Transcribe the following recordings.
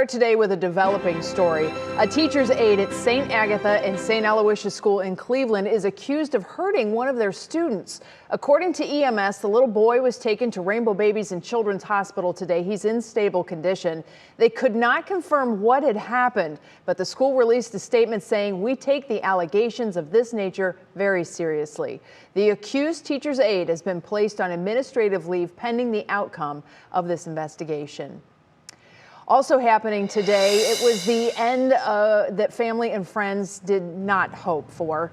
Today with a developing story. A teacher's aide at St. Agatha and St. Aloysius School in Cleveland is accused of hurting one of their students. According to EMS, the little boy was taken to Rainbow Babies and Children's Hospital today. He's in stable condition. They could not confirm what had happened, but the school released a statement saying, "We take the allegations of this nature very seriously." The accused teacher's aide has been placed on administrative leave pending the outcome of this investigation. Also happening today, it was the end that family and friends did not hope for.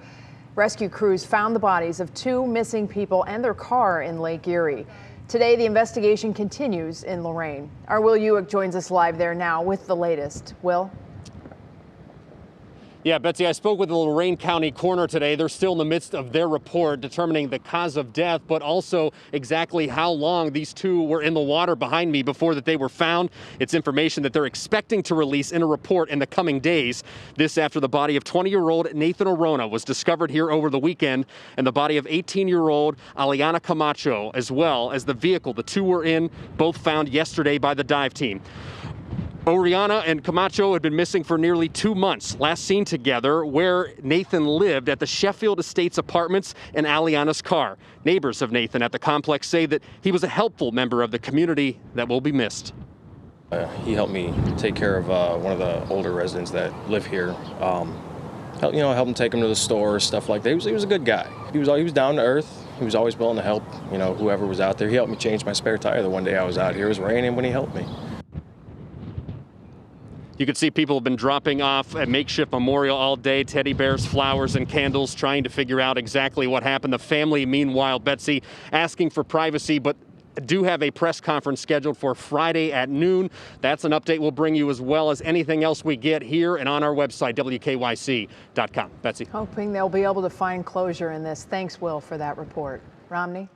Rescue crews found the bodies of 2 missing people and their car in Lake Erie. Today, the investigation continues in Lorain. Our Will Ewick joins us live there now with the latest. Will? Yeah, Betsy, I spoke with the Lorain County coroner today. They're still in the midst of their report determining the cause of death, but also exactly how long these 2 were in the water behind me before that they were found. It's information that they're expecting to release in a report in the coming days. This after the body of 20-year-old Nathan Arona was discovered here over the weekend, and the body of 18-year-old Aliana Camacho, as well as the vehicle the 2 were in, both found yesterday by the dive team. Oriana and Camacho had been missing for nearly 2 months, last seen together where Nathan lived at the Sheffield Estates apartments in Aliana's car. Neighbors of Nathan at the complex say that he was a helpful member of the community that will be missed. He helped me take care of one of the older residents that live here. Help him take him to the store, stuff like that. He was a good guy. He was down to earth. He was always willing to help, whoever was out there. He helped me change my spare tire the one day I was out here. It was raining when he helped me. You can see people have been dropping off a makeshift memorial all day, teddy bears, flowers, and candles, trying to figure out exactly what happened. The family, meanwhile, Betsy, asking for privacy, but do have a press conference scheduled for Friday at noon. That's an update we'll bring you, as well as anything else we get here and on our website, WKYC.com. Betsy. Hoping they'll be able to find closure in this. Thanks, Will, for that report. Romney?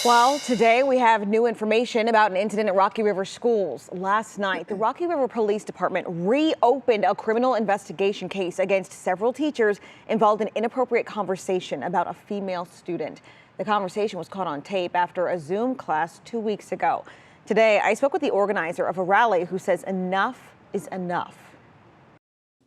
Well, today we have new information about an incident at Rocky River schools. Last night, the Rocky River Police Department reopened a criminal investigation case against several teachers involved in inappropriate conversation about a female student. The conversation was caught on tape after a Zoom class 2 weeks ago. Today, I spoke with the organizer of a rally who says enough is enough.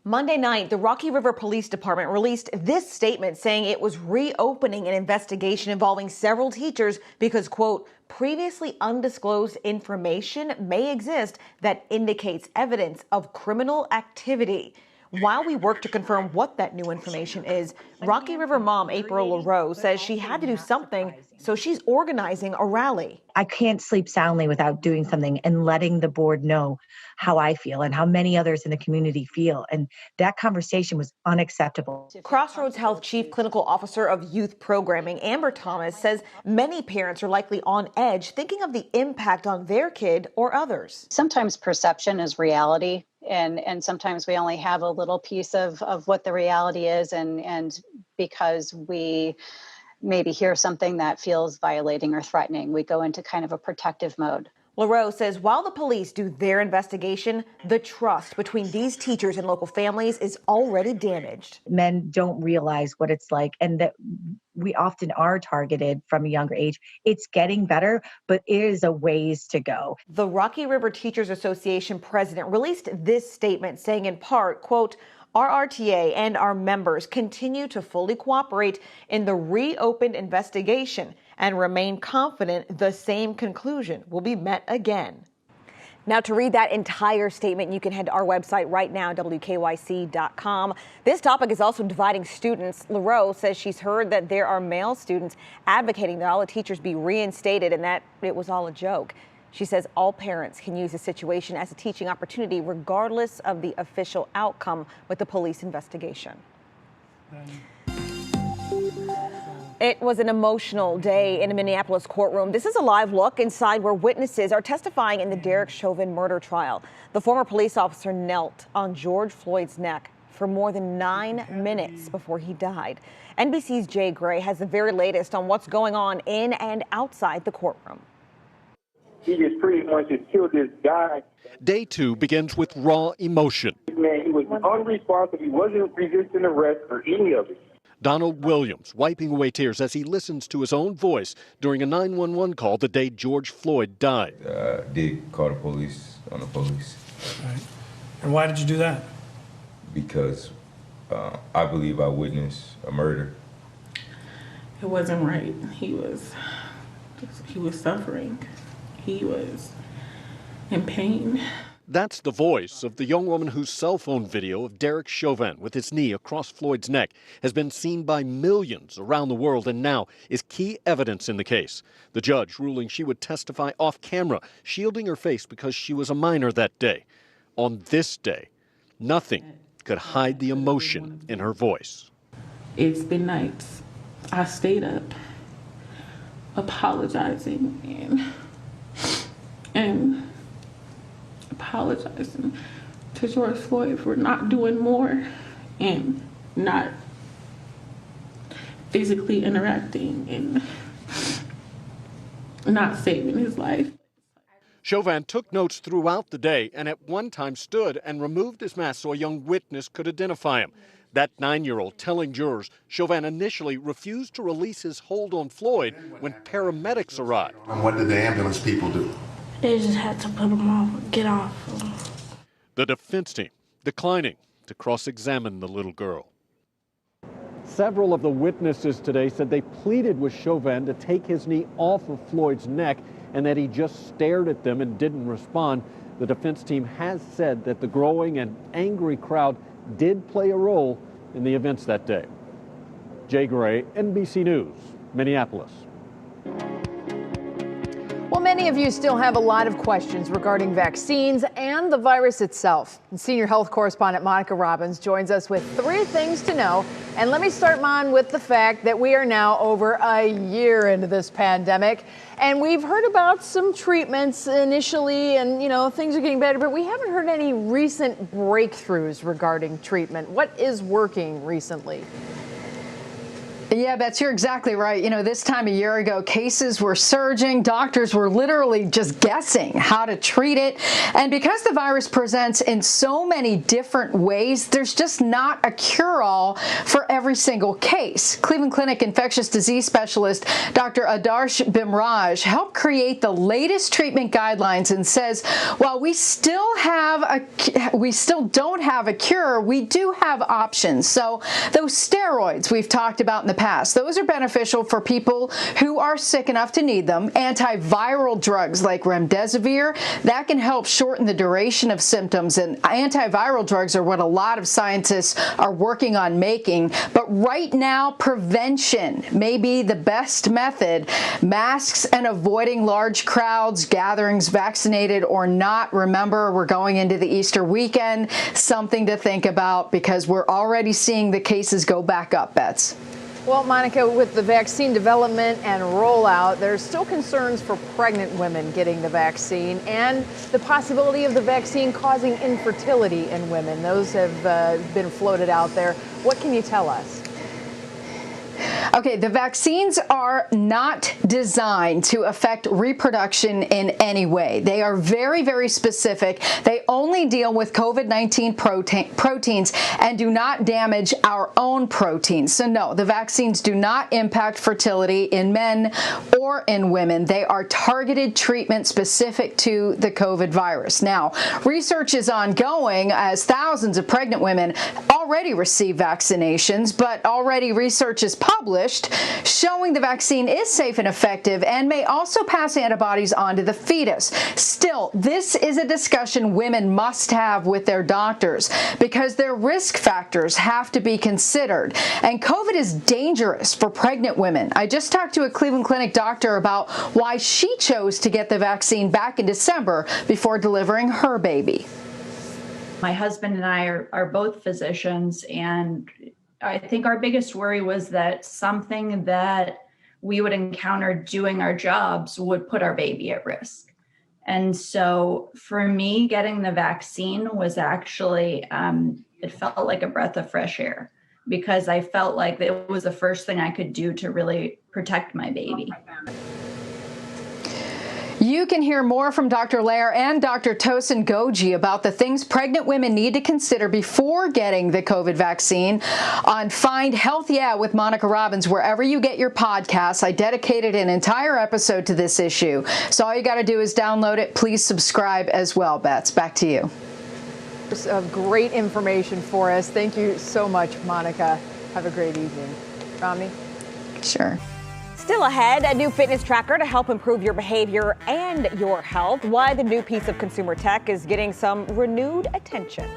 Monday night, the Rocky River Police Department released this statement saying it was reopening an investigation involving several teachers because, quote, previously undisclosed information may exist that indicates evidence of criminal activity. While we work to confirm what that new information is, Rocky River mom April LaRose says she had to do something, so she's organizing a rally. I can't sleep soundly without doing something and letting the board know how I feel and how many others in the community feel. And that conversation was unacceptable. Crossroads Health Chief Clinical Officer of Youth Programming, Amber Thomas, says many parents are likely on edge thinking of the impact on their kid or others. Sometimes perception is reality. And sometimes we only have a little piece of what the reality is. And because we maybe hear something that feels violating or threatening, we go into kind of a protective mode. LaRose says while the police do their investigation, the trust between these teachers and local families is already damaged. Men don't realize what it's like, and that we often are targeted from a younger age. It's getting better, but it is a ways to go. The Rocky River Teachers Association president released this statement saying in part, quote, our RTA and our members continue to fully cooperate in the reopened investigation and remain confident the same conclusion will be met again. Now, to read that entire statement, you can head to our website right now, WKYC.com. This topic is also dividing students. LaRose says she's heard that there are male students advocating that all the teachers be reinstated and that it was all a joke. She says all parents can use the situation as a teaching opportunity, regardless of the official outcome with the police investigation. It was an emotional day in a Minneapolis courtroom. This is a live look inside where witnesses are testifying in the Derek Chauvin murder trial. The former police officer knelt on George Floyd's neck for more than 9 minutes before he died. NBC's Jay Gray has the very latest on what's going on in and outside the courtroom. He just pretty much just killed this guy. Day 2 begins with raw emotion. Man, he was unresponsive. He wasn't resisting arrest or any of it. Donald Williams wiping away tears as he listens to his own voice during a 911 call the day George Floyd died. I did call the police on the police. Right. And why did you do that? Because I believe I witnessed a murder. It wasn't right. He was suffering. He was in pain. That's the voice of the young woman whose cell phone video of Derek Chauvin with his knee across Floyd's neck has been seen by millions around the world and now is key evidence in the case. The judge ruling she would testify off camera, shielding her face because she was a minor that day. On this day, nothing could hide the emotion in her voice. It's been nights. I stayed up apologizing and apologizing to George Floyd for not doing more and not physically interacting and not saving his life. Chauvin took notes throughout the day and at one time stood and removed his mask so a young witness could identify him. That 9-year-old telling jurors Chauvin initially refused to release his hold on Floyd when paramedics arrived. And what did the ambulance people do? They just had to put him off, get off. The defense team declining to cross-examine the little girl. Several of the witnesses today said they pleaded with Chauvin to take his knee off of Floyd's neck and that he just stared at them and didn't respond. The defense team has said that the growing and angry crowd did play a role in the events that day. Jay Gray, NBC News, Minneapolis. Well, many of you still have a lot of questions regarding vaccines and the virus itself. And senior health correspondent Monica Robbins joins us with 3 things to know. And let me start, Mon, with the fact that we are now over a year into this pandemic. And we've heard about some treatments initially and, things are getting better, but we haven't heard any recent breakthroughs regarding treatment. What is working recently? Yeah, Betsy, you're exactly right. This time a year ago, cases were surging. Doctors were literally just guessing how to treat it. And because the virus presents in so many different ways, there's just not a cure-all for every single case. Cleveland Clinic infectious disease specialist Dr. Adarsh Bimraj helped create the latest treatment guidelines and says, while we still don't have a cure, we do have options. So those steroids we've talked about in the past, those are beneficial for people who are sick enough to need them. Antiviral drugs like remdesivir, that can help shorten the duration of symptoms, and antiviral drugs are what a lot of scientists are working on making. But right now, prevention may be the best method. Masks and avoiding large crowds, gatherings, vaccinated or not. Remember, we're going into the Easter weekend, something to think about because we're already seeing the cases go back up, Bets. Well, Monica, with the vaccine development and rollout, there's still concerns for pregnant women getting the vaccine and the possibility of the vaccine causing infertility in women. Those have been floated out there. What can you tell us? Okay, the vaccines are not designed to affect reproduction in any way. They are very, very specific. They only deal with COVID-19 proteins and do not damage our own proteins. So no, the vaccines do not impact fertility in men or in women. They are targeted treatment specific to the COVID virus. Now, research is ongoing as thousands of pregnant women already receive vaccinations, but already research is published showing the vaccine is safe and effective and may also pass antibodies onto the fetus. Still, this is a discussion women must have with their doctors because their risk factors have to be considered. And COVID is dangerous for pregnant women. I just talked to a Cleveland Clinic doctor about why she chose to get the vaccine back in December before delivering her baby. My husband and I are both physicians, and I think our biggest worry was that something that we would encounter doing our jobs would put our baby at risk. And so for me, getting the vaccine was actually, it felt like a breath of fresh air because I felt like it was the first thing I could do to really protect my baby. You can hear more from Dr. Lair and Dr. Tosin Goji about the things pregnant women need to consider before getting the COVID vaccine on Find Health Yeah with Monica Robbins, wherever you get your podcasts. I dedicated an entire episode to this issue. So all you got to do is download it. Please subscribe as well, Bets. Back to you. Of great information for us. Thank you so much, Monica. Have a great evening. Romney? Sure. Still ahead, a new fitness tracker to help improve your behavior and your health. Why the new piece of consumer tech is getting some renewed attention.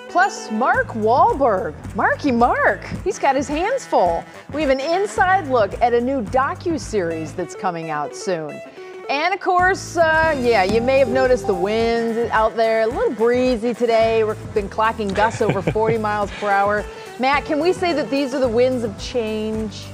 Plus, Mark Wahlberg. Marky Mark. He's got his hands full. We have an inside look at a new docu-series that's coming out soon. And of course, you may have noticed the wind out there. A little breezy today. We've been clocking gusts over 40 miles per hour. Matt, can we say that these are the winds of change?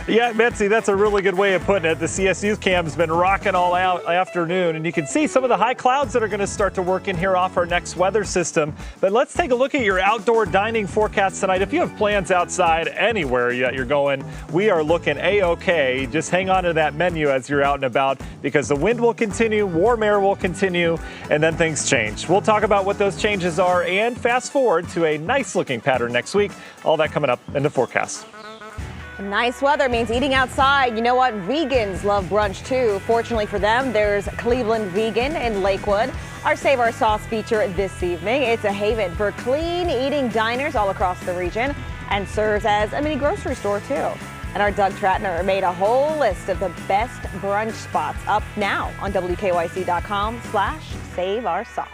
Yeah, Betsy, that's a really good way of putting it. The CSU cam's been rocking all out afternoon, and you can see some of the high clouds that are going to start to work in here off our next weather system. But let's take a look at your outdoor dining forecast tonight. If you have plans outside anywhere that you're going, we are looking A-OK. Just hang on to that menu as you're out and about, because the wind will continue, warm air will continue, and then things change. We'll talk about what those changes are and fast forward to a nice looking pattern next week. All that coming up in the forecast. Nice weather means eating outside. You know what? Vegans love brunch too. Fortunately for them, there's Cleveland Vegan in Lakewood. Our Save Our Sauce feature this evening. It's a haven for clean eating diners all across the region and serves as a mini grocery store too. And our Doug Tratner made a whole list of the best brunch spots up now on WKYC.com/Save Our Sauce.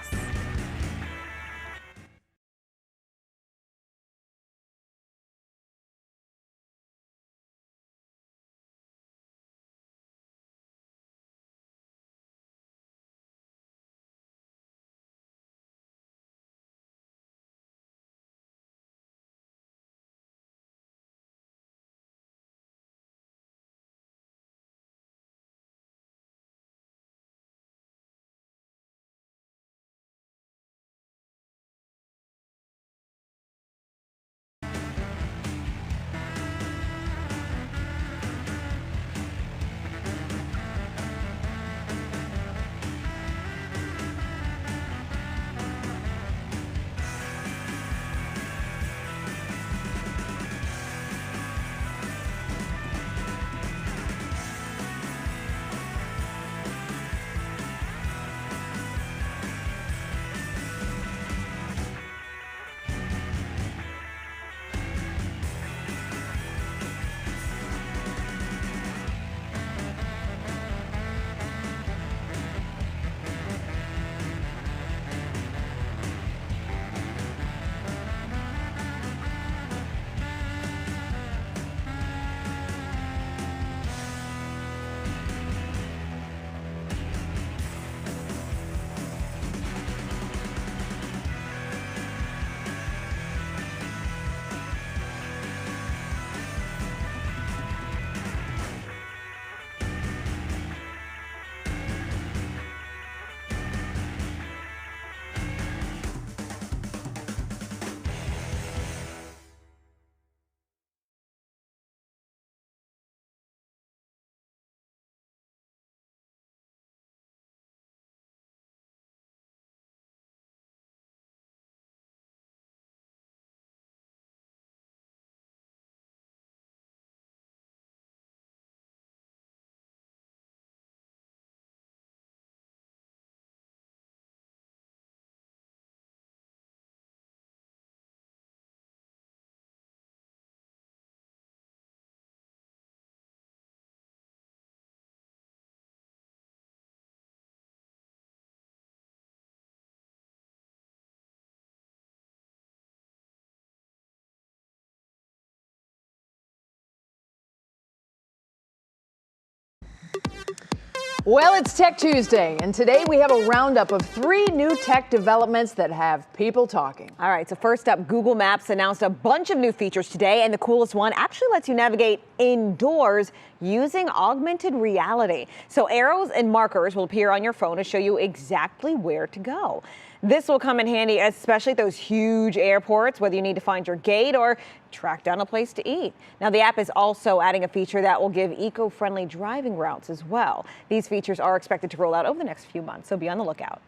Well, it's Tech Tuesday, and today we have a roundup of 3 new tech developments that have people talking. All right, so first up, Google Maps announced a bunch of new features today, and the coolest one actually lets you navigate indoors using augmented reality. So arrows and markers will appear on your phone to show you exactly where to go. This will come in handy, especially at those huge airports, whether you need to find your gate or track down a place to eat. Now, the app is also adding a feature that will give eco-friendly driving routes as well. These features are expected to roll out over the next few months, so be on the lookout.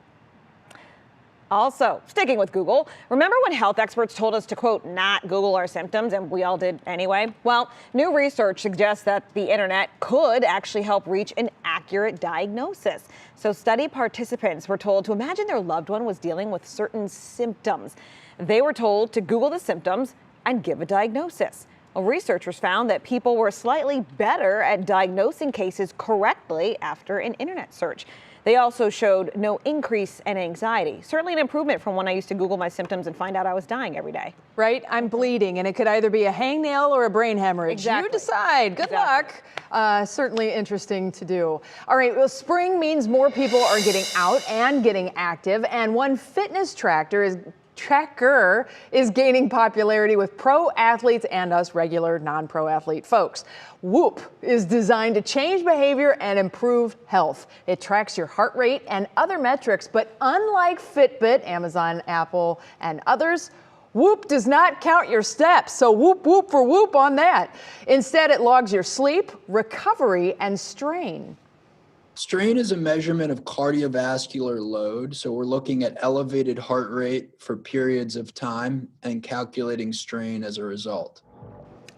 Also, sticking with Google, remember when health experts told us to, quote, not Google our symptoms, and we all did anyway? Well, new research suggests that the internet could actually help reach an accurate diagnosis. So study participants were told to imagine their loved one was dealing with certain symptoms. They were told to Google the symptoms and give a diagnosis. Well, researchers found that people were slightly better at diagnosing cases correctly after an internet search. They also showed no increase in anxiety. Certainly an improvement from when I used to Google my symptoms and find out I was dying every day. Right? I'm bleeding, and it could either be a hangnail or a brain hemorrhage. Exactly. You decide. Good luck. Certainly interesting to do. All right, well, spring means more people are getting out and getting active, and one fitness tracker is gaining popularity with pro athletes and us regular non-pro athlete folks. Whoop is designed to change behavior and improve health. It tracks your heart rate and other metrics, but unlike Fitbit, Amazon, Apple, and others, Whoop does not count your steps, so whoop whoop for whoop on that. Instead, it logs your sleep, recovery, and strain. Strain is a measurement of cardiovascular load, so we're looking at elevated heart rate for periods of time and calculating strain as a result.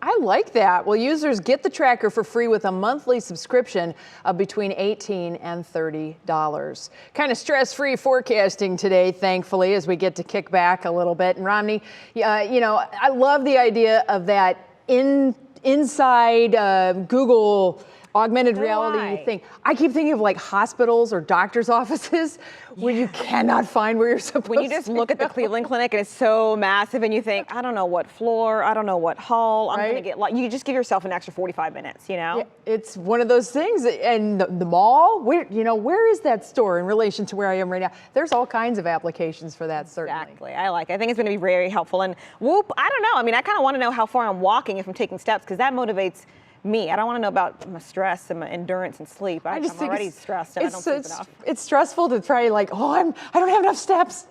I like that. Well, users get the tracker for free with a monthly subscription of between $18 and $30. Kind of stress-free forecasting today, thankfully, as we get to kick back a little bit. And Romney, I love the idea of that inside Google augmented reality thing. I keep thinking of like hospitals or doctor's offices where you cannot find where you're supposed to When you just look at the Cleveland Clinic and it's so massive and you think, I don't know what floor, I don't know what hall, I'm going to get, you just give yourself an extra 45 minutes, you know? Yeah, it's one of those things. And the mall, where is that store in relation to where I am right now? There's all kinds of applications for that, certainly. Exactly. I think it's going to be very helpful. And Whoop, I don't know. I mean, I kind of want to know how far I'm walking if I'm taking steps, because that motivates me. I don't want to know about my stress and my endurance and sleep. I'm already stressed and I don't sleep enough. It's stressful to try I don't have enough steps.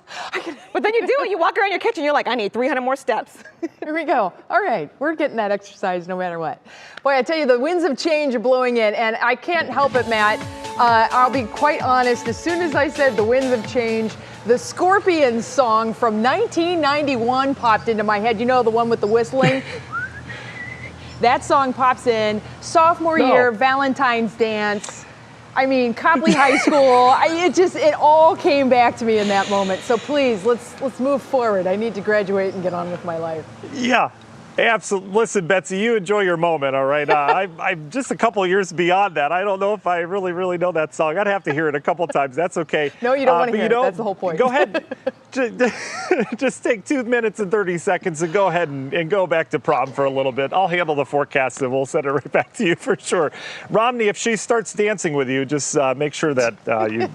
But then you do it. You walk around your kitchen, you're like, I need 300 more steps. Here we go. All right. We're getting that exercise no matter what. Boy, I tell you, the winds of change are blowing in, and I can't help it, Matt. I'll be quite honest. As soon as I said the winds of change, the Scorpions song from 1991 popped into my head. You know, the one with the whistling? That song pops in. Sophomore year, Valentine's dance. I mean, Copley High School. It all came back to me in that moment. So please, let's move forward. I need to graduate and get on with my life. Yeah. Absolutely. Listen, Betsy, you enjoy your moment, all right? I'm just a couple of years beyond that. I don't know if I really know that song. I'd have to hear it a couple times. That's okay. No, you don't want to hear it. That's the whole point. Go ahead. Just take 2 minutes and 30 seconds and go ahead and go back to prom for a little bit. I'll handle the forecast and we'll send it right back to you for sure. Romney, if she starts dancing with you, just make sure that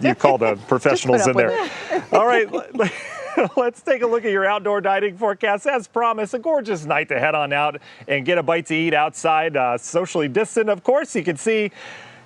you call the professionals in there. All right. Let's take a look at your outdoor dining forecast. As promised, a gorgeous night to head on out and get a bite to eat outside, socially distant, of course. You can see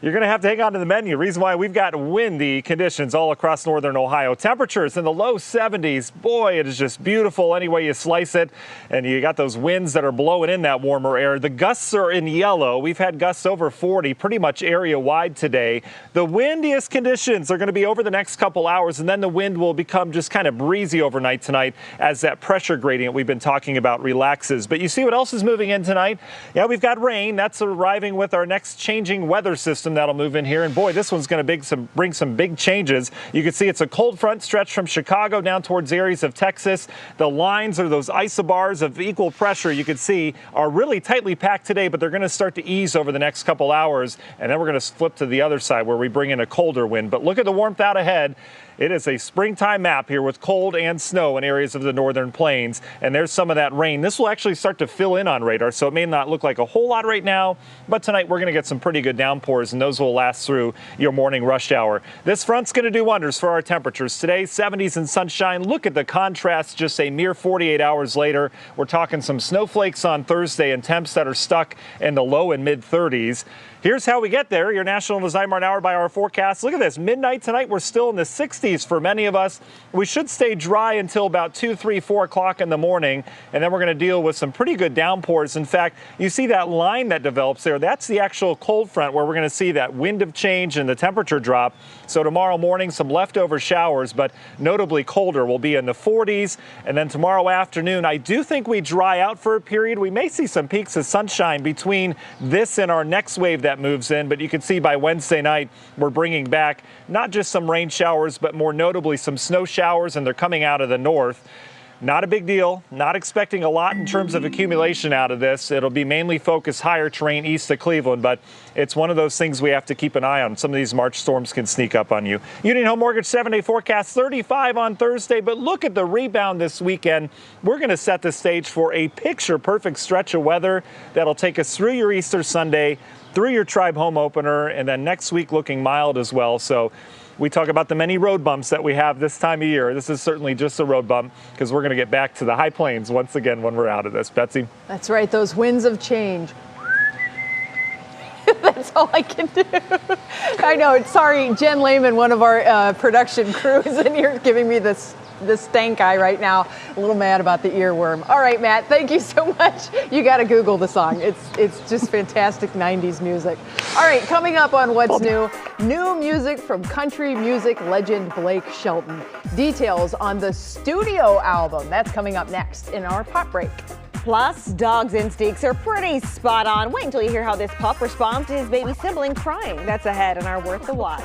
you're going to have to hang on to the menu. Reason why we've got windy conditions all across northern Ohio. Temperatures in the low 70s. Boy, it is just beautiful any way you slice it. And you got those winds that are blowing in that warmer air. The gusts are in yellow. We've had gusts over 40 pretty much area wide today. The windiest conditions are going to be over the next couple hours, and then the wind will become just kind of breezy overnight tonight as that pressure gradient we've been talking about relaxes. But you see what else is moving in tonight? Yeah, we've got rain. That's arriving with our next changing weather system that'll move in here. And boy, this one's going to bring some big changes. You can see it's a cold front stretch from Chicago down towards areas of Texas. The lines, or those isobars of equal pressure, you can see are really tightly packed today, but they're going to start to ease over the next couple hours. And then we're going to flip to the other side where we bring in a colder wind. But look at the warmth out ahead. It is a springtime map here with cold and snow in areas of the northern plains. And there's some of that rain. This will actually start to fill in on radar, so it may not look like a whole lot right now. But tonight we're going to get some pretty good downpours, and those will last through your morning rush hour. This front's going to do wonders for our temperatures. Today, 70s and sunshine. Look at the contrast just a mere 48 hours later. We're talking some snowflakes on Thursday and temps that are stuck in the low and mid 30s. Here's how we get there. Your National Design Mart Hour by Hour forecast. Look at this. Midnight tonight, we're still in the 60s for many of us. We should stay dry until about 2, 3, 4 o'clock in the morning, and then we're going to deal with some pretty good downpours. In fact, you see that line that develops there. That's the actual cold front where we're going to see that wind of change and the temperature drop. So tomorrow morning, some leftover showers, but notably colder. We'll be in the 40s. And then tomorrow afternoon, I do think we dry out for a period. We may see some peaks of sunshine between this and our next wave that moves in. But you can see by Wednesday night, we're bringing back not just some rain showers, but more notably some snow showers, and they're coming out of the north. Not a big deal. Not expecting a lot in terms of accumulation out of this. It'll be mainly focused higher terrain east of Cleveland, but it's one of those things we have to keep an eye on. Some of these March storms can sneak up on you. Union Home Mortgage 7-day forecast 35 on Thursday, but look at the rebound this weekend. We're going to set the stage for a picture-perfect stretch of weather that'll take us through your Easter Sunday, through your Tribe home opener, and then next week looking mild as well. So we talk about the many road bumps that we have this time of year. This is certainly just a road bump because we're going to get back to the high plains once again when we're out of this. Betsy? That's right, those winds of change. That's all I can do. I know. Sorry, Jen Lehman, one of our production crew, is in here giving me this stank eye right now. A little mad about the earworm. All right, Matt, thank you so much. You got to Google the song. It's just fantastic 90s music. All right, coming up on What's New, new music from country music legend Blake Shelton. Details on the studio album. That's coming up next in our pop break. Plus, dogs' instincts are pretty spot on. Wait until you hear how this pup responds to his baby sibling crying. That's ahead in our Worth the Watch.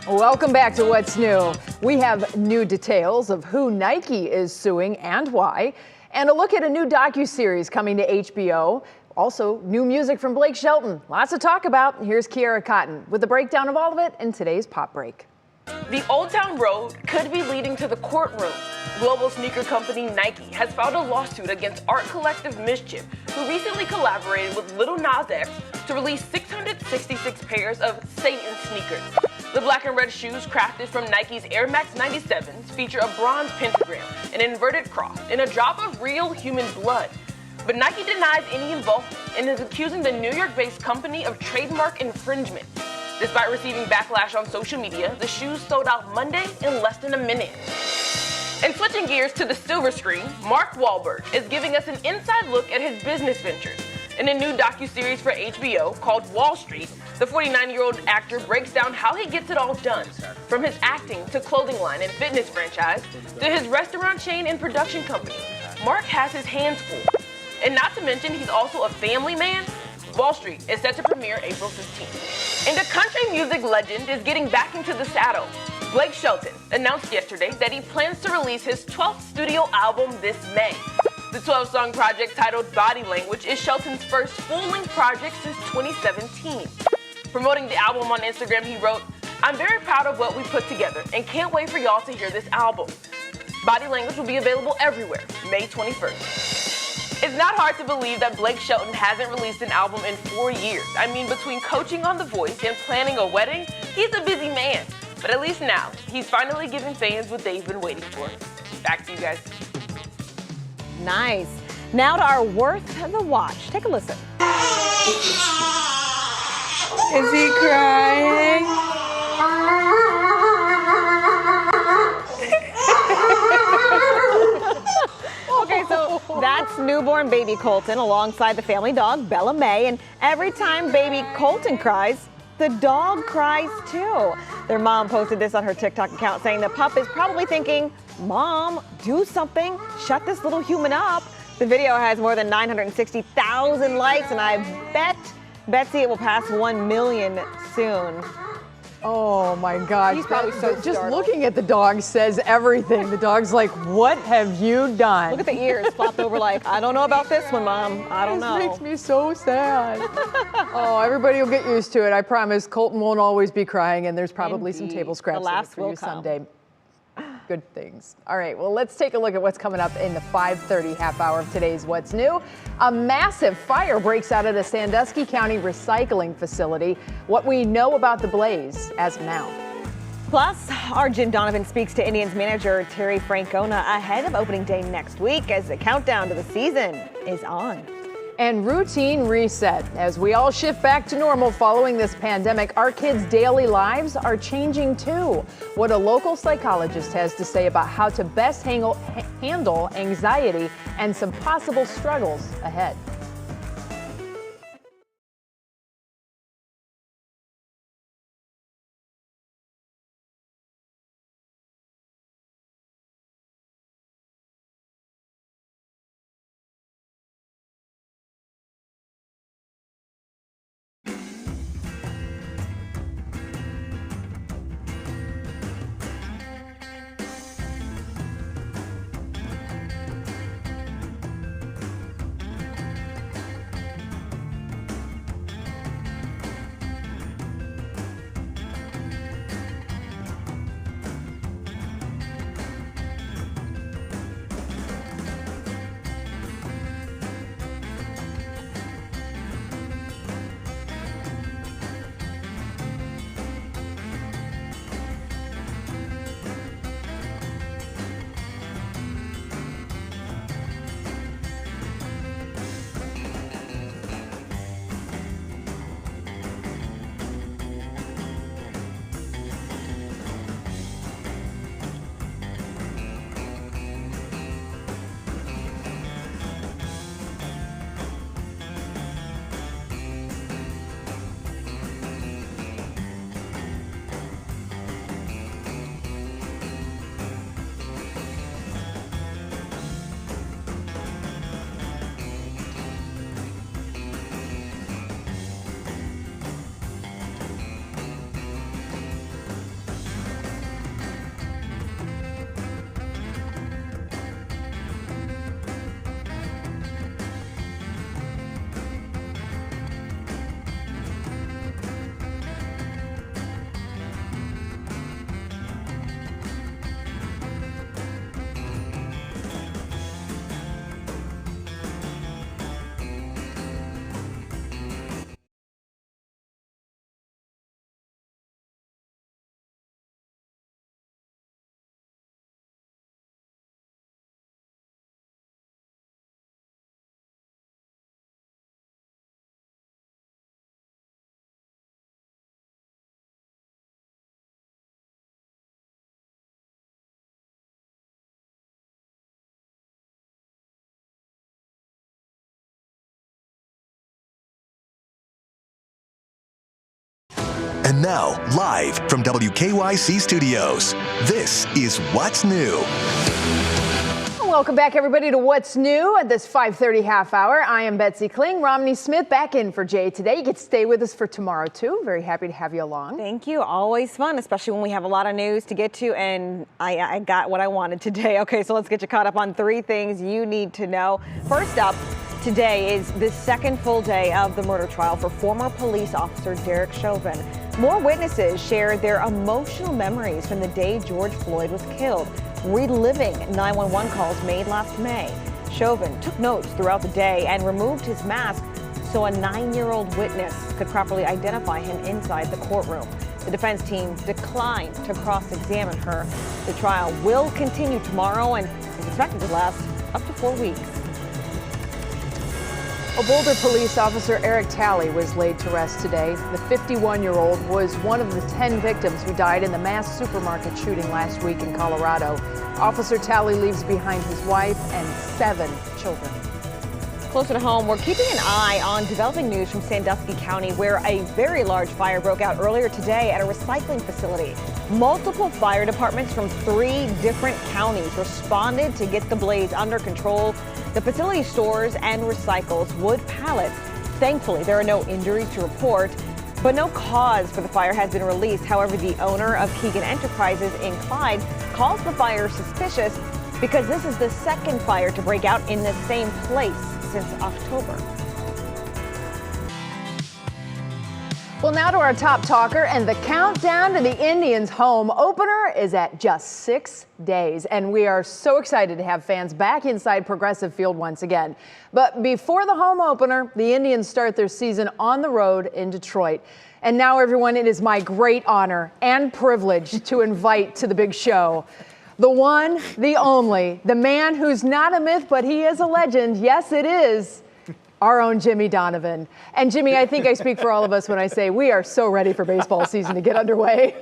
Welcome back to What's New. We have new details of who Nike is suing and why, and a look at a new docuseries coming to HBO. Also, new music from Blake Shelton. Lots to talk about. Here's Kiara Cotton with a breakdown of all of it in today's Pop Break. The Old Town Road could be leading to the courtroom. Global sneaker company Nike has filed a lawsuit against art collective Mischief, who recently collaborated with Lil Nas X to release 666 pairs of Satan sneakers. The black and red shoes, crafted from Nike's Air Max 97s, feature a bronze pentagram, an inverted cross, and a drop of real human blood. But Nike denies any involvement and is accusing the New York-based company of trademark infringement. Despite receiving backlash on social media, the shoes sold out Monday in less than a minute. And switching gears to the silver screen, Mark Wahlberg is giving us an inside look at his business ventures. In a new docuseries for HBO called Wall Street, the 49-year-old actor breaks down how he gets it all done, from his acting to clothing line and fitness franchise to his restaurant chain and production company. Mark has his hands full. And not to mention, he's also a family man. Wall Street is set to premiere April 15th. And a country music legend is getting back into the saddle. Blake Shelton announced yesterday that he plans to release his 12th studio album this May. The 12-song project titled Body Language is Shelton's first full-length project since 2017. Promoting the album on Instagram, he wrote, "I'm very proud of what we put together and can't wait for y'all to hear this album." Body Language will be available everywhere, May 21st. It's not hard to believe that Blake Shelton hasn't released an album in 4 years. I mean, between coaching on The Voice and planning a wedding, he's a busy man. But at least now, he's finally giving fans what they've been waiting for. Back to you guys. Nice. Now to our worth of the watch. Take a listen. Is he crying? Okay, so that's newborn baby Colton alongside the family dog Bella May, and every time baby Colton cries, the dog cries too. Their mom posted this on her TikTok account saying the pup is probably thinking, "Mom, do something, shut this little human up." The video has more than 960,000 likes, and I bet Betsy it will pass 1 million soon. Oh my God. He's probably so Just startled. looking at the dog says everything. The dog's like, what have you done? Look at the ears flopped over like, I don't know about this one, Mom. I don't know. This makes me so sad. Oh, everybody will get used to it. I promise Colton won't always be crying, and there's probably some table scraps The laughs for will you come. someday. Good things. All right, well, let's take a look at what's coming up in the 5:30 half hour of today's What's New. A massive fire breaks out at a Sandusky County recycling facility. What we know about the blaze as of now. Plus, our Jim Donovan speaks to Indians manager Terry Francona ahead of opening day next week as the countdown to the season is on. And routine reset. As we all shift back to normal following this pandemic, our kids' daily lives are changing too. What a local psychologist has to say about how to best handle anxiety and some possible struggles ahead. And now, live from WKYC Studios, this is What's New. Welcome back, everybody, to What's New at this 5:30 half hour. I am Betsy Kling. Romney Smith back in for Jay today. You get to stay with us for tomorrow, too. Very happy to have you along. Thank you. Always fun, especially when we have a lot of news to get to, and I got what I wanted today. Okay, so let's get you caught up on 3 things you need to know. First up, today is the second full day of the murder trial for former police officer Derek Chauvin. More witnesses shared their emotional memories from the day George Floyd was killed, reliving 911 calls made last May. Chauvin took notes throughout the day and removed his mask so a 9-year-old witness could properly identify him inside the courtroom. The defense team declined to cross-examine her. The trial will continue tomorrow and is expected to last up to 4 weeks. A Boulder police officer, Derek Talley, was laid to rest today. The 51-year-old was one of the 10 victims who died in the mass supermarket shooting last week in Colorado. Officer Talley leaves behind his wife and 7 children. Closer to home, we're keeping an eye on developing news from Sandusky County, where a very large fire broke out earlier today at a recycling facility. Multiple fire departments from 3 different counties responded to get the blaze under control. The facility stores and recycles wood pallets. Thankfully, there are no injuries to report, but no cause for the fire has been released. However, the owner of Keegan Enterprises in Clyde calls the fire suspicious because this is the second fire to break out in the same place since October. Well, now to our top talker, and the countdown to the Indians' home opener is at just 6 days, and we are so excited to have fans back inside Progressive Field once again. But before the home opener, the Indians start their season on the road in Detroit. And now, everyone, it is my great honor and privilege to invite to the big show the one, the only, the man who's not a myth, but he is a legend. Yes, it is our own Jimmy Donovan. And Jimmy, I think I speak for all of us when I say we are so ready for baseball season to get underway.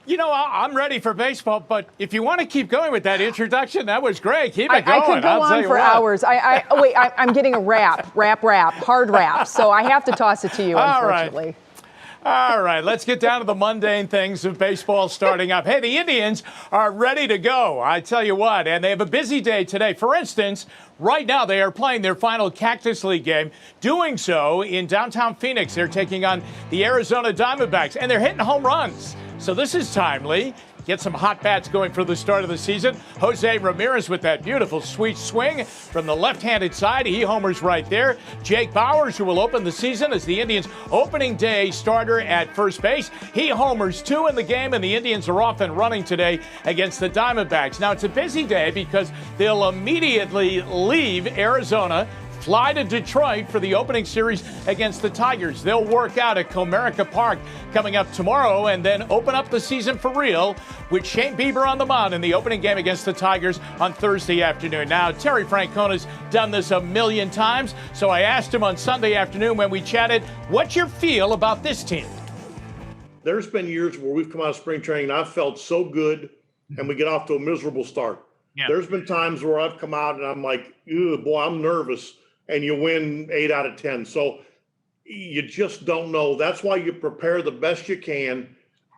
You know, I'm ready for baseball, but if you want to keep going with that introduction, that was great. Keep it going. I could go on for hours. Wait, I'm getting a hard rap. So I have to toss it to you, unfortunately. All right. All right, let's get down to the mundane things of baseball starting up. Hey, the Indians are ready to go, I tell you what, and they have a busy day today. For instance, right now they are playing their final Cactus League game, doing so in downtown Phoenix. They're taking on the Arizona Diamondbacks, and they're hitting home runs. So this is timely. Get some hot bats going for the start of the season. Jose Ramirez with that beautiful sweet swing from the left-handed side. He homers right there. Jake Bauers, who will open the season as the Indians' opening day starter at first base. He homers 2 in the game, and the Indians are off and running today against the Diamondbacks. Now, it's a busy day because they'll immediately leave Arizona, fly to Detroit for the opening series against the Tigers. They'll work out at Comerica Park coming up tomorrow and then open up the season for real with Shane Bieber on the mound in the opening game against the Tigers on Thursday afternoon. Now, Terry Francona's done this a million times, so I asked him on Sunday afternoon when we chatted, what's your feel about this team? There's been years where we've come out of spring training and I've felt so good and we get off to a miserable start. Yeah. There's been times where I've come out and I'm like, boy, I'm nervous. And you win 8 out of 10. So you just don't know. That's why you prepare the best you can,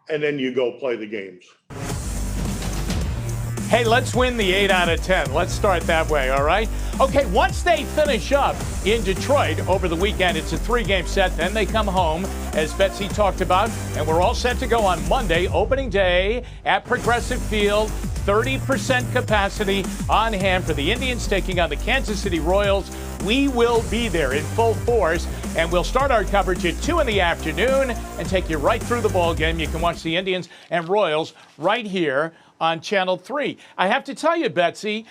and then you go play the games. Hey, let's win the 8 out of 10. Let's start that way, all right? Okay, once they finish up in Detroit over the weekend, it's a 3-game set. Then they come home, as Betsy talked about, and we're all set to go on Monday, opening day at Progressive Field. 30% capacity on hand for the Indians taking on the Kansas City Royals. We will be there in full force, and we'll start our coverage at 2 in the afternoon and take you right through the ball game. You can watch the Indians and Royals right here on Channel 3. I have to tell you, Betsy,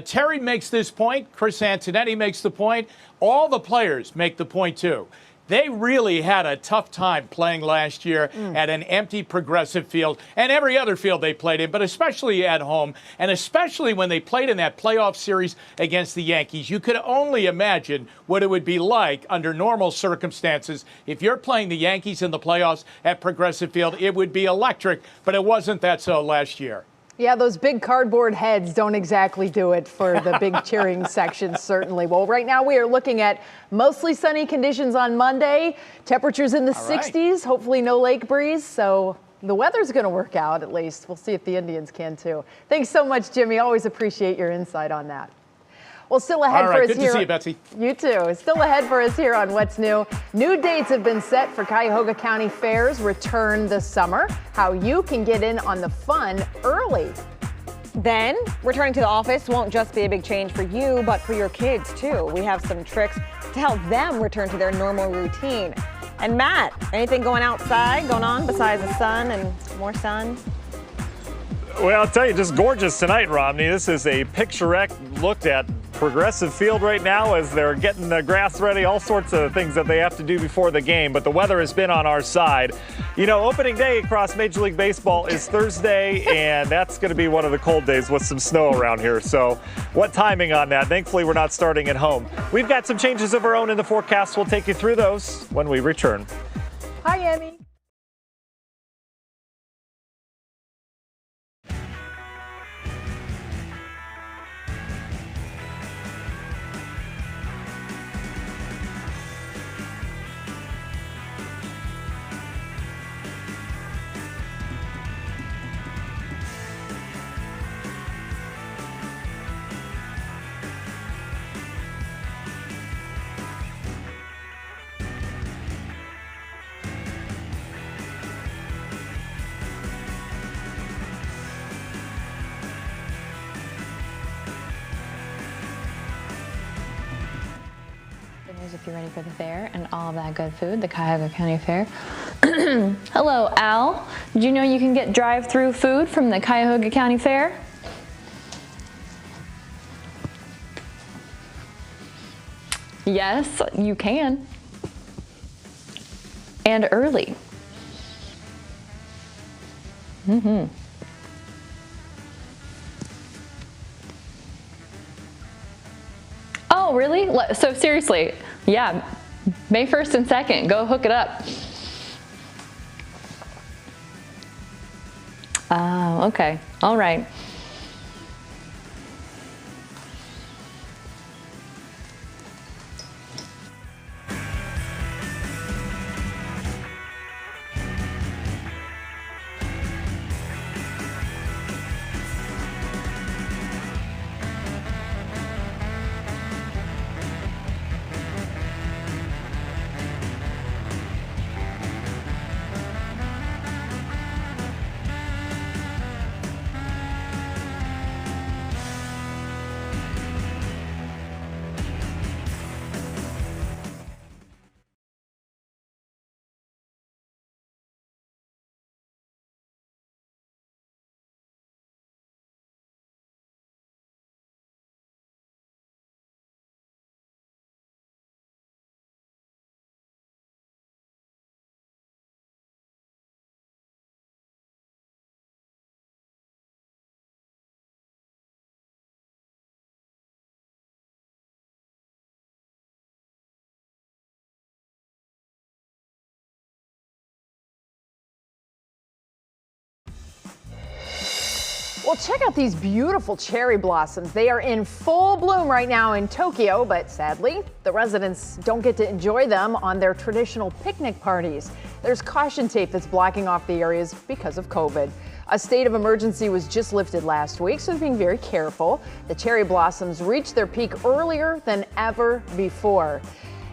Terry makes this point. Chris Antonetti makes the point. All the players make the point, too. They really had a tough time playing last year at an empty Progressive Field and every other field they played in, but especially at home, and especially when they played in that playoff series against the Yankees. You could only imagine what it would be like under normal circumstances. If you're playing the Yankees in the playoffs at Progressive Field, it would be electric, but it wasn't that so last year. Yeah, those big cardboard heads don't exactly do it for the big cheering section, certainly. Well, right now we are looking at mostly sunny conditions on Monday. Temperatures in the 60s, hopefully no lake breeze. So the weather's going to work out at least. We'll see if the Indians can too. Thanks so much, Jimmy. Always appreciate your insight on that. Well, still ahead for us good here. to see you, Betsy. You too. Still ahead for us here on What's New. New dates have been set for Cuyahoga County Fair's return this summer. How you can get in on the fun early. Then, returning to the office won't just be a big change for you, but for your kids too. We have some tricks to help them return to their normal routine. And Matt, anything going on besides the sun and more sun? Well, I'll tell you, just gorgeous tonight, Romney. This is a picturesque look at Progressive Field right now as they're getting the grass ready, all sorts of things that they have to do before the game. But the weather has been on our side. You know, opening day across Major League Baseball is Thursday, and that's going to be one of the cold days with some snow around here. So what timing on that? Thankfully, we're not starting at home. We've got some changes of our own in the forecast. We'll take you through those when we return. Hi, Emmy. If you're ready for the fair and all of that good food, the Cuyahoga County Fair. Hello, Al. Did you know you can get drive-through food from the Cuyahoga County Fair? Yes, you can. And early. Oh, really? So seriously, yeah, May 1st and 2nd, go hook it up. Oh, okay, all right. Well, check out these beautiful cherry blossoms. They are in full bloom right now in Tokyo, but sadly, the residents don't get to enjoy them on their traditional picnic parties. There's caution tape that's blocking off the areas because of COVID. A state of emergency was just lifted last week, so they're being very careful. The cherry blossoms reached their peak earlier than ever before.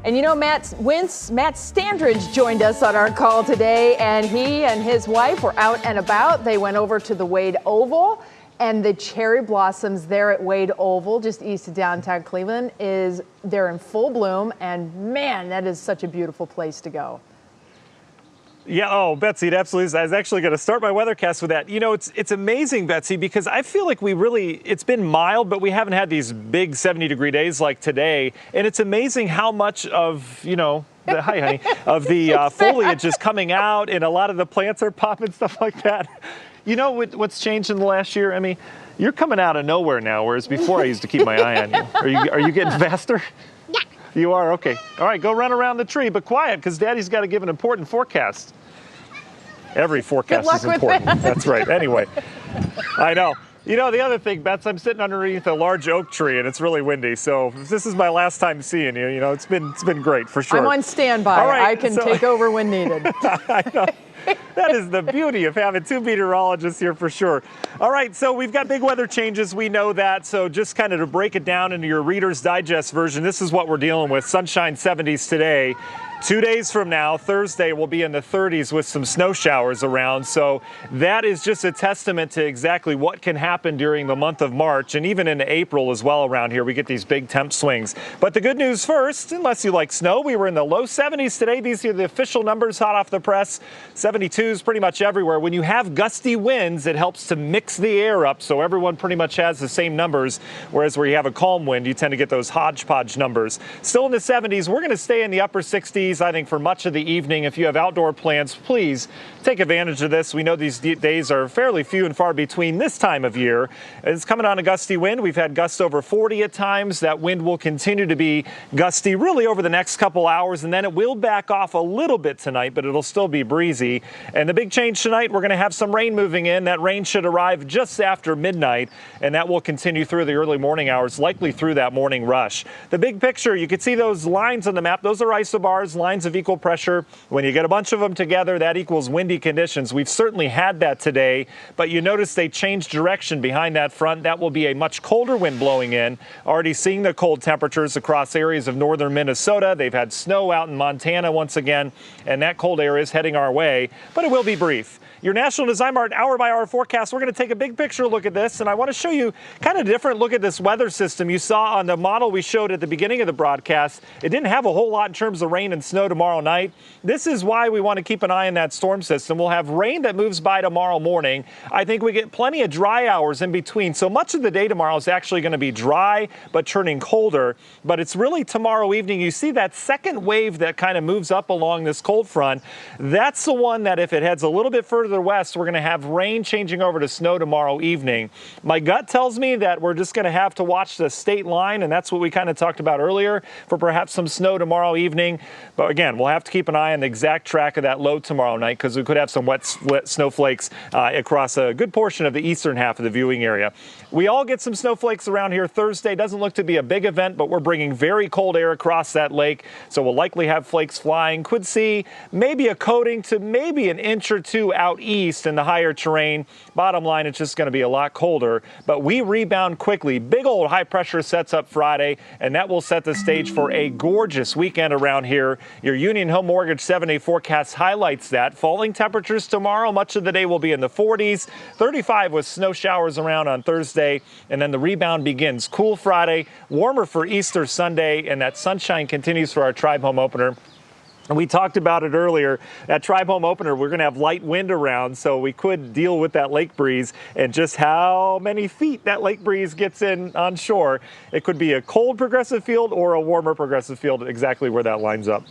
And you know, Matt Standridge joined us on our call today, and he and his wife were out and about. They went over to the Wade Oval, and the cherry blossoms there at Wade Oval, just east of downtown Cleveland, they're in full bloom, and man, that is such a beautiful place to go. Yeah, oh, Betsy, it absolutely is. I was actually going to start my weathercast with that. You know, it's amazing, Betsy, because I feel like it's been mild, but we haven't had these big 70-degree days like today. And it's amazing how much of, you know, hi, honey, of the foliage is coming out, and a lot of the plants are popping, stuff like that. You know what's changed in the last year, Emmy? You're coming out of nowhere now, whereas before I used to keep my eye on you. Are you getting faster? Yeah. You are? Okay. All right, go run around the tree, but quiet, because Daddy's got to give an important forecast. Every forecast is important. That's right. Anyway, I know. You know, the other thing, Bets, I'm sitting underneath a large oak tree, and it's really windy. So if this is my last time seeing you, you know, it's been great for sure. I'm on standby. All right, I can take over when needed. I know. That is the beauty of having two meteorologists here for sure. All right, so we've got big weather changes. We know that. So just kind of to break it down into your Reader's Digest version, this is what we're dealing with. Sunshine 70s today. 2 days from now, Thursday, we'll be in the 30s with some snow showers around. So that is just a testament to exactly what can happen during the month of March and even into April as well around here. We get these big temp swings. But the good news first, unless you like snow, we were in the low 70s today. These are the official numbers hot off the press. 72s pretty much everywhere. When you have gusty winds, it helps to mix the air up so everyone pretty much has the same numbers, whereas where you have a calm wind, you tend to get those hodgepodge numbers. Still in the 70s, we're going to stay in the upper 60s. I think for much of the evening. If you have outdoor plans, please take advantage of this. We know these days are fairly few and far between this time of year. It's coming on a gusty wind. We've had gusts over 40 at times. That wind will continue to be gusty really over the next couple hours, and then it will back off a little bit tonight, but it'll still be breezy. And the big change tonight, we're going to have some rain moving in. That rain should arrive just after midnight, and that will continue through the early morning hours, likely through that morning rush. The big picture, you can see those lines on the map. Those are isobars, lines of equal pressure. When you get a bunch of them together, that equals windy conditions. We've certainly had that today, but you notice they changed direction behind that front. That will be a much colder wind blowing in. Already seeing the cold temperatures across areas of northern Minnesota. They've had snow out in Montana once again, and that cold air is heading our way, but it will be brief. Your National Design Mart hour-by-hour forecast. We're going to take a big picture look at this, and I want to show you kind of a different look at this weather system. You saw on the model we showed at the beginning of the broadcast, it didn't have a whole lot in terms of rain and snow tomorrow night. This is why we want to keep an eye on that storm system. We'll have rain that moves by tomorrow morning. I think we get plenty of dry hours in between. So much of the day tomorrow is actually going to be dry, but turning colder. But it's really tomorrow evening. You see that second wave that kind of moves up along this cold front. That's the one that if it heads a little bit further west, we're going to have rain changing over to snow tomorrow evening. My gut tells me that we're just going to have to watch the state line, and that's what we kind of talked about earlier, for perhaps some snow tomorrow evening. But again, we'll have to keep an eye on the exact track of that low tomorrow night because we could have some wet snowflakes across a good portion of the eastern half of the viewing area. We all get some snowflakes around here Thursday. Doesn't look to be a big event, but we're bringing very cold air across that lake, so we'll likely have flakes flying. Could see maybe a coating to maybe an inch or two out east in the higher terrain. Bottom line, it's just going to be a lot colder, but we rebound quickly. Big old high pressure sets up Friday, and that will set the stage for a gorgeous weekend around here. Your Union Home Mortgage 7-day forecast highlights that. Falling temperatures tomorrow, much of the day will be in the 40s, 35 with snow showers around on Thursday, and then the rebound begins. Cool Friday, warmer for Easter Sunday, and that sunshine continues for our Tribe Home Opener. And we talked about it earlier. At Tribe Home Opener, we're going to have light wind around, so we could deal with that lake breeze and just how many feet that lake breeze gets in on shore. It could be a cold progressive field or a warmer progressive field, exactly where that lines up.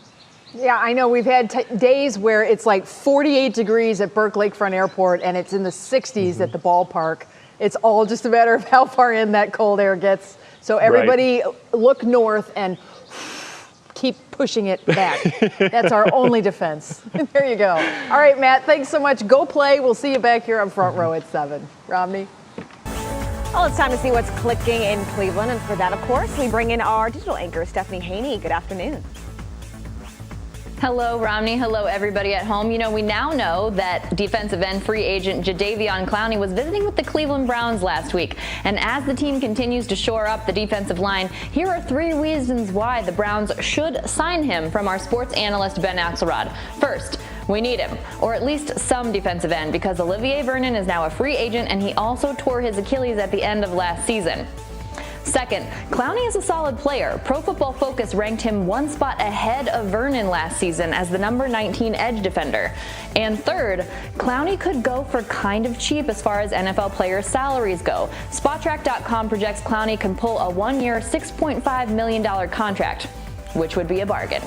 Yeah, I know. We've had days where it's like 48 degrees at Burke Lakefront Airport, and it's in the 60s at the ballpark. It's all just a matter of how far in that cold air gets. So everybody look north and keep pushing it back. That's our only defense. There you go. All right, Matt, thanks so much. Go play. We'll see you back here on Front Row at 7. Romney? Well, it's time to see what's clicking in Cleveland. And for that, of course, we bring in our digital anchor, Stephanie Haney. Good afternoon. Hello, Romney. Hello, everybody at home. You know, we now know that defensive end free agent Jadeveon Clowney was visiting with the Cleveland Browns last week. And as the team continues to shore up the defensive line, here are 3 reasons why the Browns should sign him from our sports analyst, Ben Axelrod. First, we need him, or at least some defensive end, because Olivier Vernon is now a free agent and he also tore his Achilles at the end of last season. Second, Clowney is a solid player. Pro Football Focus ranked him 1 spot ahead of Vernon last season as the number 19 edge defender. And third, Clowney could go for kind of cheap as far as NFL players' salaries go. Spottrack.com projects Clowney can pull a 1-year, $6.5 million contract, which would be a bargain.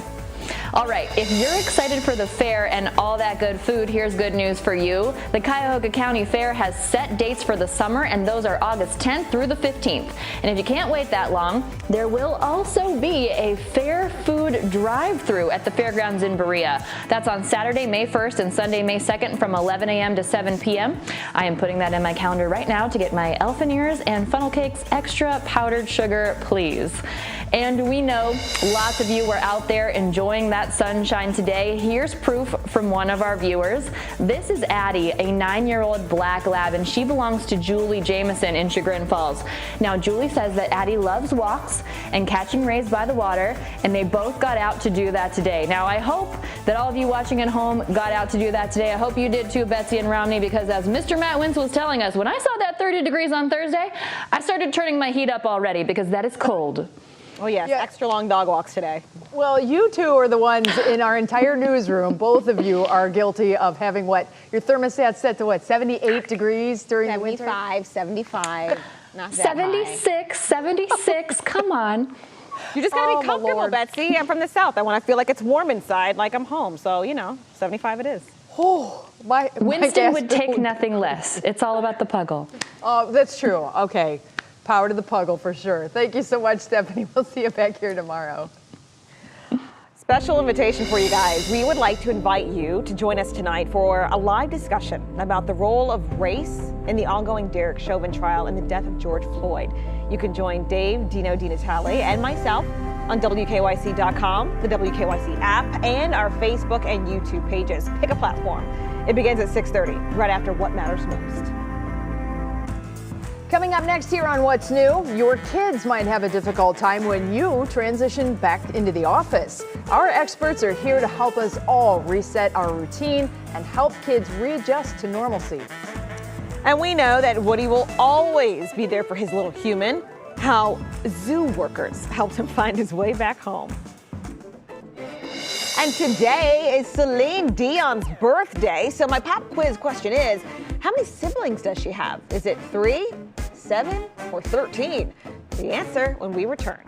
All right, if you're excited for the fair and all that good food, here's good news for you. The Cuyahoga County Fair has set dates for the summer, and those are August 10th through the 15th. And if you can't wait that long, there will also be a fair food drive-through at the fairgrounds in Berea. That's on Saturday, May 1st and Sunday, May 2nd from 11 a.m. to 7 p.m. I am putting that in my calendar right now to get my elfin ears and funnel cakes extra powdered sugar, please. And we know lots of you were out there enjoying that sunshine today. Here's proof from one of our viewers. This is Addie, a 9-year-old black lab, and she belongs to Julie Jameson in Chagrin Falls. Now, Julie says that Addie loves walks and catching rays by the water, and they both got out to do that today. Now, I hope that all of you watching at home got out to do that today. I hope you did too, Betsy and Romney, because as Mr. Matt Wintz was telling us, when I saw that 30 degrees on Thursday, I started turning my heat up already because that is cold. Oh, yes, yeah. Extra long dog walks today. Well, you two are the ones in our entire newsroom. Both of you are guilty of having your thermostat set to 78 degrees during the winter? 75, not that 76, 76, come on. You just gotta be comfortable, Betsy. I'm from the South. I want to feel like it's warm inside, like I'm home. So, 75 it is. Oh, Winston would take nothing less. It's all about the puggle. Oh, that's true. Okay. Power to the puggle for sure. Thank you so much, Stephanie. We'll see you back here tomorrow. Special invitation for you guys. We would like to invite you to join us tonight for a live discussion about the role of race in the ongoing Derek Chauvin trial and the death of George Floyd. You can join Dave, Dino, Dina Talley, and myself on WKYC.com, the WKYC app, and our Facebook and YouTube pages. Pick a platform. It begins at 6:30, right after What Matters Most. Coming up next here on What's New, your kids might have a difficult time when you transition back into the office. Our experts are here to help us all reset our routine and help kids readjust to normalcy. And we know that Woody will always be there for his little human, how zoo workers helped him find his way back home. And today is Celine Dion's birthday, so my pop quiz question is, how many siblings does she have? Is it 3, 7, or 13? The answer when we return.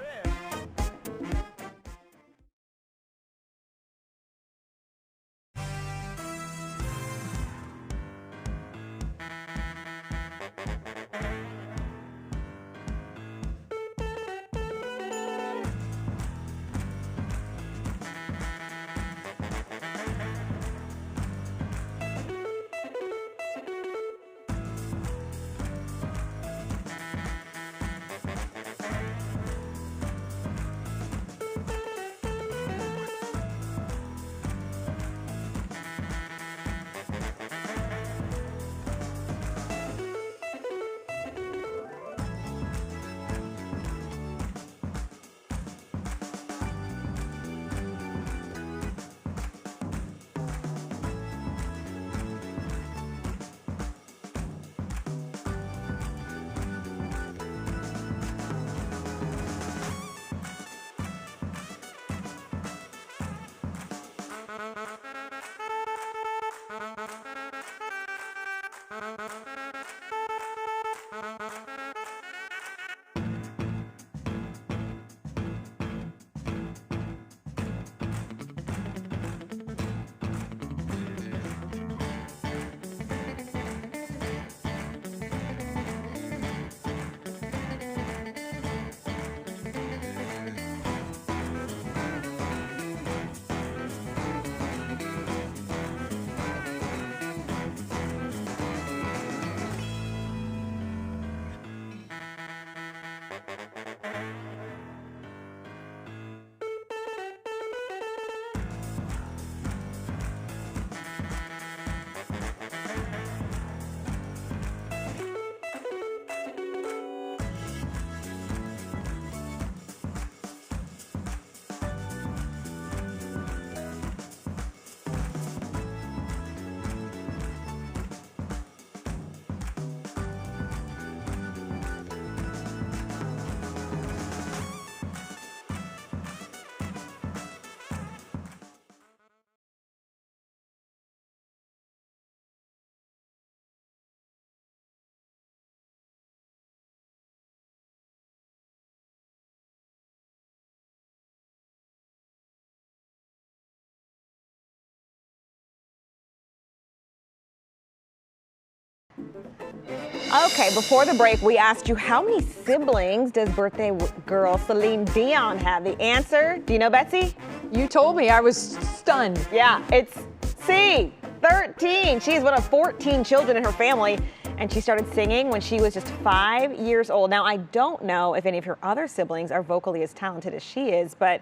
Okay, before the break, we asked you how many siblings does birthday girl Celine Dion have? The answer, do you know, Betsy? You told me. I was stunned. Yeah, it's C, 13. She's one of 14 children in her family, and she started singing when she was just 5 years old. Now, I don't know if any of her other siblings are vocally as talented as she is, but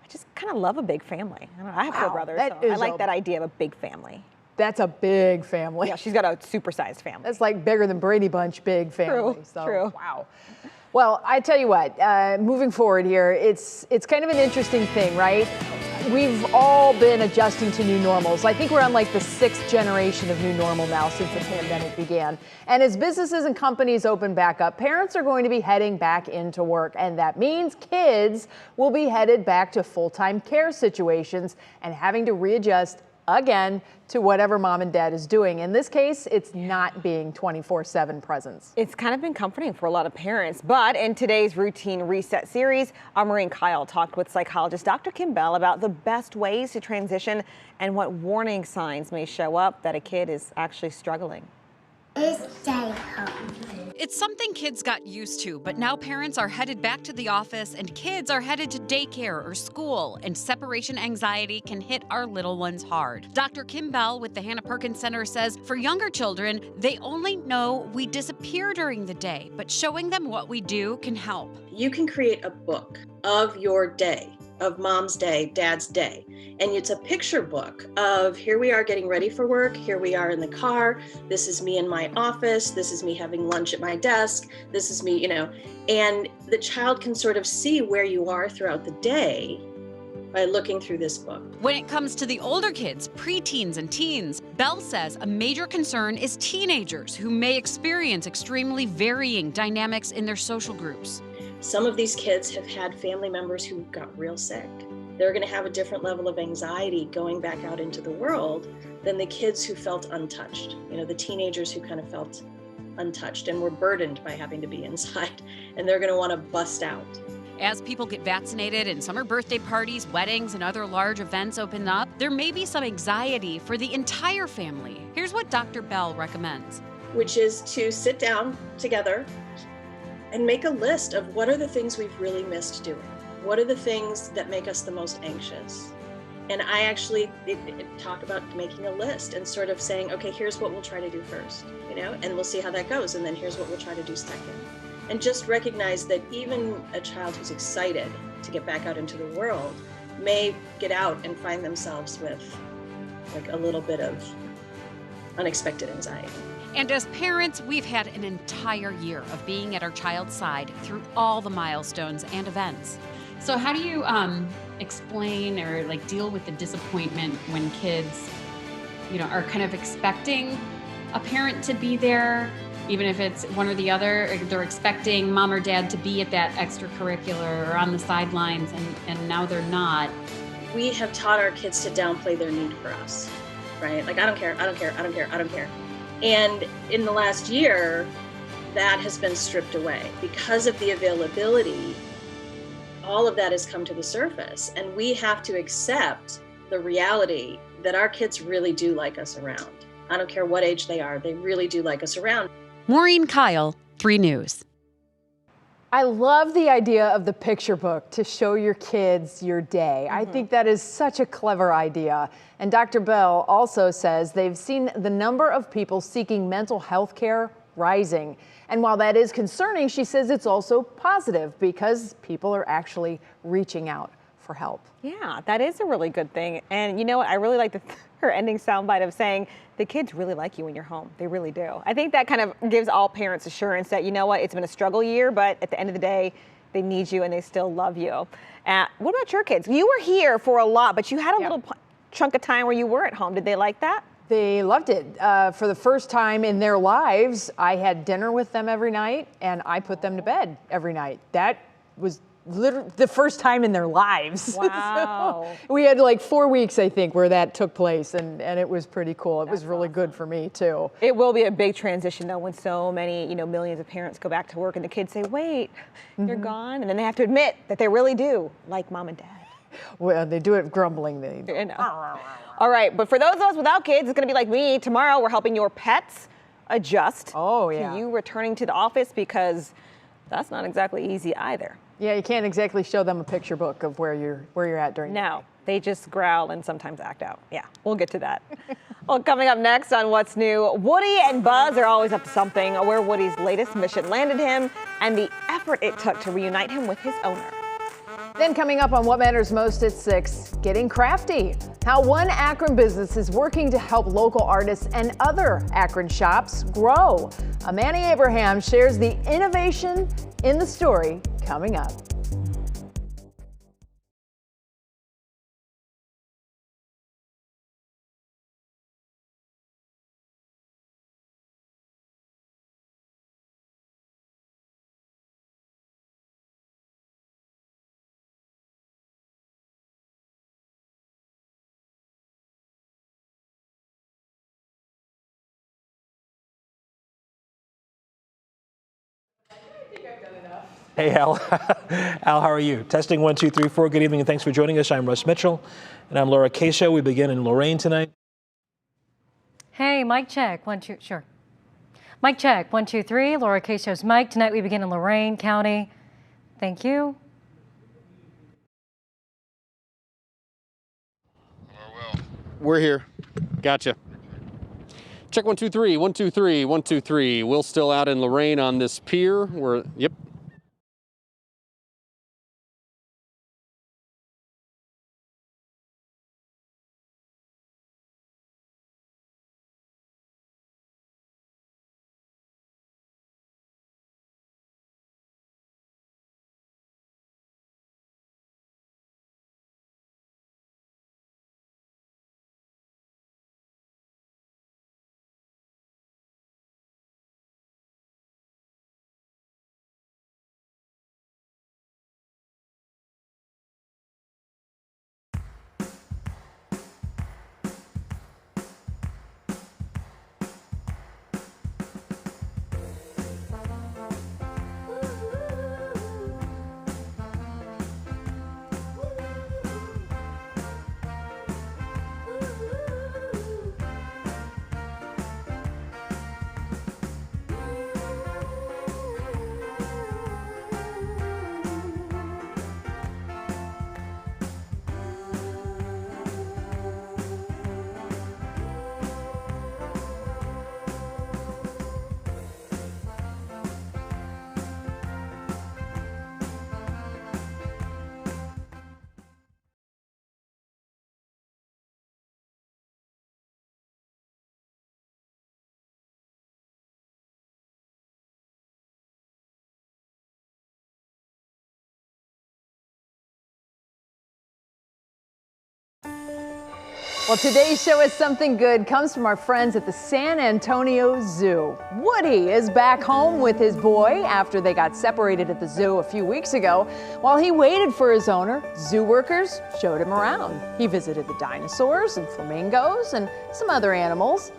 I just kind of love a big family. I have 4 brothers, so I like that idea of a big family. That's a big family. Yeah, she's got a supersized family. That's like bigger than Brady Bunch big family. True. Wow. Well, I tell you what, moving forward here, it's kind of an interesting thing, right? We've all been adjusting to new normals. I think we're on like the 6th generation of new normal now since the pandemic began. And as businesses and companies open back up, parents are going to be heading back into work. And that means kids will be headed back to full-time care situations and having to readjust again to whatever mom and dad is doing. In this case, it's not being 24/7 presence. It's kind of been comforting for a lot of parents, but in today's Routine Reset series, Maureen Kyle talked with psychologist Dr. Kim Bell about the best ways to transition and what warning signs may show up that a kid is actually struggling. It's something kids got used to, but now parents are headed back to the office and kids are headed to daycare or school, and separation anxiety can hit our little ones hard. Dr. Kim Bell with the Hannah Perkins Center says for younger children, they only know we disappear during the day, but showing them what we do can help. You can create a book of your day, of mom's day, dad's day. And it's a picture book of here we are getting ready for work, here we are in the car, this is me in my office, this is me having lunch at my desk, this is me, and the child can sort of see where you are throughout the day by looking through this book. When it comes to the older kids, preteens and teens, Bell says a major concern is teenagers who may experience extremely varying dynamics in their social groups. Some of these kids have had family members who got real sick. They're going to have a different level of anxiety going back out into the world than the kids who felt untouched. The teenagers who kind of felt untouched and were burdened by having to be inside, and they're going to want to bust out. As people get vaccinated and summer birthday parties, weddings, and other large events open up, there may be some anxiety for the entire family. Here's what Dr. Bell recommends. Which is to sit down together and make a list of what are the things we've really missed doing. What are the things that make us the most anxious? And I actually talk about making a list and sort of saying, okay, here's what we'll try to do first, and we'll see how that goes. And then here's what we'll try to do second. And just recognize that even a child who's excited to get back out into the world may get out and find themselves with like a little bit of unexpected anxiety. And as parents, we've had an entire year of being at our child's side through all the milestones and events. So how do you explain or deal with the disappointment when kids, are kind of expecting a parent to be there, even if it's one or the other, or they're expecting mom or dad to be at that extracurricular or on the sidelines, and now they're not? We have taught our kids to downplay their need for us, right? I don't care, I don't care, I don't care, I don't care. And in the last year, that has been stripped away because of the availability. All of that has come to the surface, and we have to accept the reality that our kids really do like us around. I don't care what age they are, they really do like us around. Maureen Kyle, 3 News. I love the idea of the picture book to show your kids your day. I think that is such a clever idea. And Dr. Bell also says they've seen the number of people seeking mental health care rising. And while that is concerning, she says it's also positive because people are actually reaching out for help. Yeah, that is a really good thing. And you know what? I really like her ending soundbite of saying the kids really like you when you're home. They really do. I think that kind of gives all parents assurance that, you know what, it's been a struggle year, but at the end of the day, they need you and they still love you. What about your kids? You were here for a lot, but you had a little chunk of time where you were at home. Did they like that? They loved it. For the first time in their lives, I had dinner with them every night and I put them to bed every night. That was literally the first time in their lives. Wow. So we had 4 weeks, I think, where that took place, and it was pretty cool. It was really good for me, too. It will be a big transition, though, when so many, millions of parents go back to work and the kids say, wait, you're gone? And then they have to admit that they really do like mom and dad. Well, they do it grumbling. All right, but for those of us without kids, it's going to be like me. Tomorrow, we're helping your pets adjust to you returning to the office, because that's not exactly easy either. Yeah, you can't exactly show them a picture book of where you're at during the day. No, they just growl and sometimes act out. Yeah, we'll get to that. Well, coming up next on What's New, Woody and Buzz are always up to something, where Woody's latest mission landed him and the effort it took to reunite him with his owner. Then coming up on What Matters Most at 6, getting crafty. How one Akron business is working to help local artists and other Akron shops grow. Amanda Abraham shares the innovation in the story coming up. Hey, Al. Al, how are you? Testing 1, 2, 3, 4. Good evening and thanks for joining us. I'm Russ Mitchell. And I'm Laura Cascio. We begin in Lorain tonight. Hey, mic check. 1, 2, sure. Mic check. 1, 2, 3. Laura Cascio's mic. Tonight we begin in Lorain County. Thank you. We're here. Gotcha. Check 1, 2, 3. 1, 2, 3. 1, 2, 3. We're still out in Lorain on this pier. Yep. Well, today's show is something good comes from our friends at the San Antonio Zoo. Woody is back home with his boy after they got separated at the zoo a few weeks ago. While he waited for his owner, zoo workers showed him around. He visited the dinosaurs and flamingos and some other animals.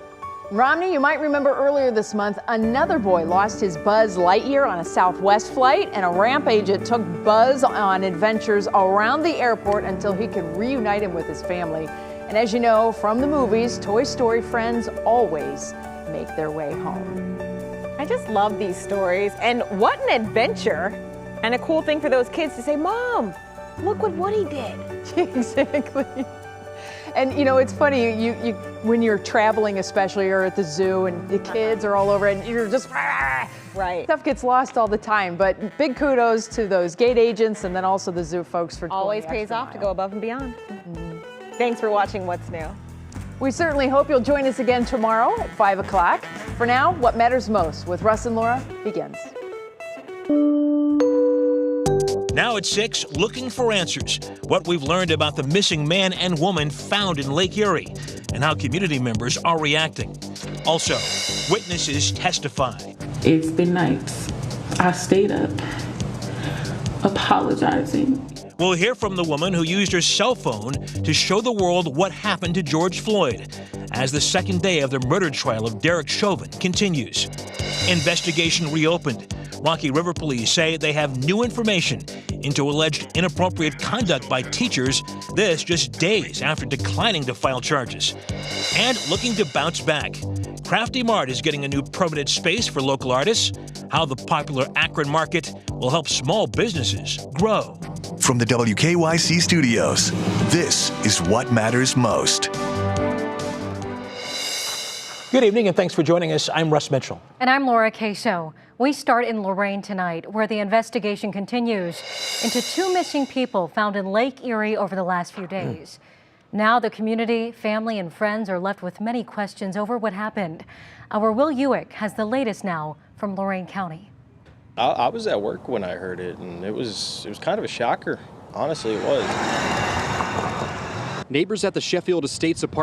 Romney, you might remember earlier this month, another boy lost his Buzz Lightyear on a Southwest flight, and a ramp agent took Buzz on adventures around the airport until he could reunite him with his family. And as you know from the movies, Toy Story friends always make their way home. I just love these stories, and what an adventure, and a cool thing for those kids to say, Mom, look what Woody did. Exactly. And you know, it's funny, you when you're traveling, especially, or at the zoo, and the kids are all over it, and you're just, right. Stuff gets lost all the time, but big kudos to those gate agents and then also the zoo folks for always pays off to go above and beyond. Thanks for watching What's New. We certainly hope you'll join us again tomorrow at 5 o'clock. For now, What Matters Most with Russ and Laura begins. Now at 6, looking for answers. What we've learned about the missing man and woman found in Lake Erie and how community members are reacting. Also, witnesses testify. It's been nights. I stayed up, apologizing. We'll hear from the woman who used her cell phone to show the world what happened to George Floyd as the second day of the murder trial of Derek Chauvin continues. Investigation reopened. Rocky River police say they have new information into alleged inappropriate conduct by teachers, this just days after declining to file charges. And looking to bounce back. Crafty Mart is getting a new permanent space for local artists, how the popular Akron market will help small businesses grow. From the WKYC studios, this is What Matters Most. Good evening and thanks for joining us. I'm Russ Mitchell. And I'm Laura Queso. We start in Lorain tonight, where the investigation continues into 2 missing people found in Lake Erie over the last few days. Now the community, family, and friends are left with many questions over what happened. Our Will Ewick has the latest now from Lorain County. I was at work when I heard it, and it was kind of a shocker. Honestly, it was. Neighbors at the Sheffield Estates apartment